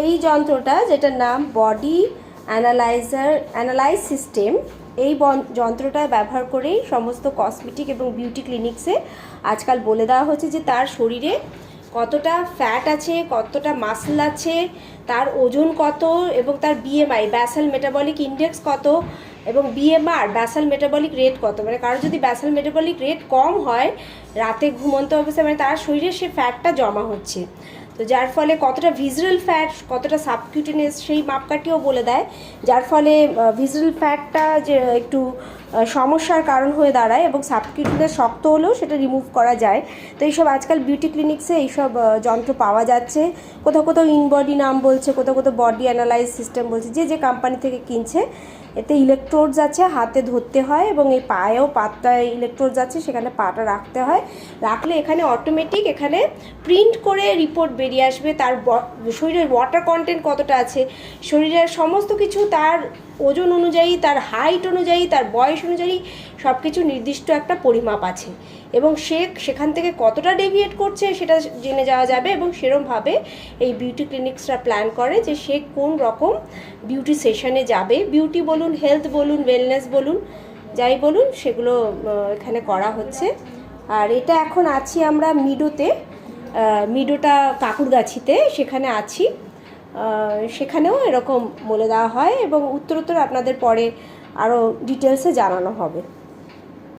এই যন্ত্রটা, যেটার নাম বডি অ্যানালাইজ সিস্টেম, এই যন্ত্রটা ব্যবহার করেই সমস্ত কসমেটিক এবং বিউটি ক্লিনিক্সে আজকাল বলে দেওয়া হচ্ছে যে তার শরীরে কতটা ফ্যাট আছে, কতটা মাসল আছে, তার ওজন কত, এবং তার বিএমআই ব্যাসাল মেটাবলিক ইন্ডেক্স কত, এবং বিএমআর ব্যাসাল মেটাবলিক রেট কত। মানে কারো যদি ব্যাসাল মেটাবলিক রেট কম হয়, রাতে ঘুমন্ত অবস্থায়, মানে তার শরীরে সে ফ্যাটটা জমা হচ্ছে, তো যার ফলে কতটা ভিজারাল ফ্যাট, কতটা সাবকিউটেনিয়াস, সেই মাপকাঠিও বলে দেয়, যার ফলে ভিজারাল ফ্যাটটা যে একটু সমস্যার কারণ হয়ে দাঁড়ায় এবং সাবকিউটেনিয়াস শক্ত হলেও সেটা রিমুভ করা যায়। তো এইসব আজকাল বিউটি ক্লিনিক্সে এইসব যন্ত্র পাওয়া যাচ্ছে। কোথাও কোথাও ইনবডি নাম বলছে, কোথাও কোথাও বডি অ্যানালাইজ সিস্টেম বলছে, যে যে কোম্পানি থেকে কিনছে। এতে ইলেকট্রোডস আছে, হাতে ধরতে হয়, এবং এই পায়েও পাতায় ইলেকট্রোডস আছে, সেখানে পাটা রাখতে হয়। রাখলে এখানে অটোমেটিক এখানে প্রিন্ট করে রিপোর্ট বেরিয়ে আসবে, তার শরীরের ওয়াটার কন্টেন্ট কতটা আছে, শরীরের সমস্ত কিছু, তার ওজন অনুযায়ী, তার হাইট অনুযায়ী, তার বয়স অনুযায়ী সব কিছু নির্দিষ্ট একটা পরিমাপ আছে, এবং সেখান থেকে কতটা ডেভিয়েট করছে সেটা জেনে যাওয়া যাবে। এবং সেরমভাবে এই বিউটি ক্লিনিক্সরা প্ল্যান করে যে সে কোন রকম বিউটি সেশনে যাবে, বিউটি বলুন, হেলথ বলুন, ওয়েলনেস বলুন, যাই বলুন, সেগুলো এখানে করা হচ্ছে। আর এটা এখন আছি আমরা মিডোটা কাকুরগাছিতে, সেখানে আছি। সেখানেও এরকম বলে দেওয়া হয়, এবং উত্তরোত্তর আপনাদের পরে আরও ডিটেলসে জানানো হবে।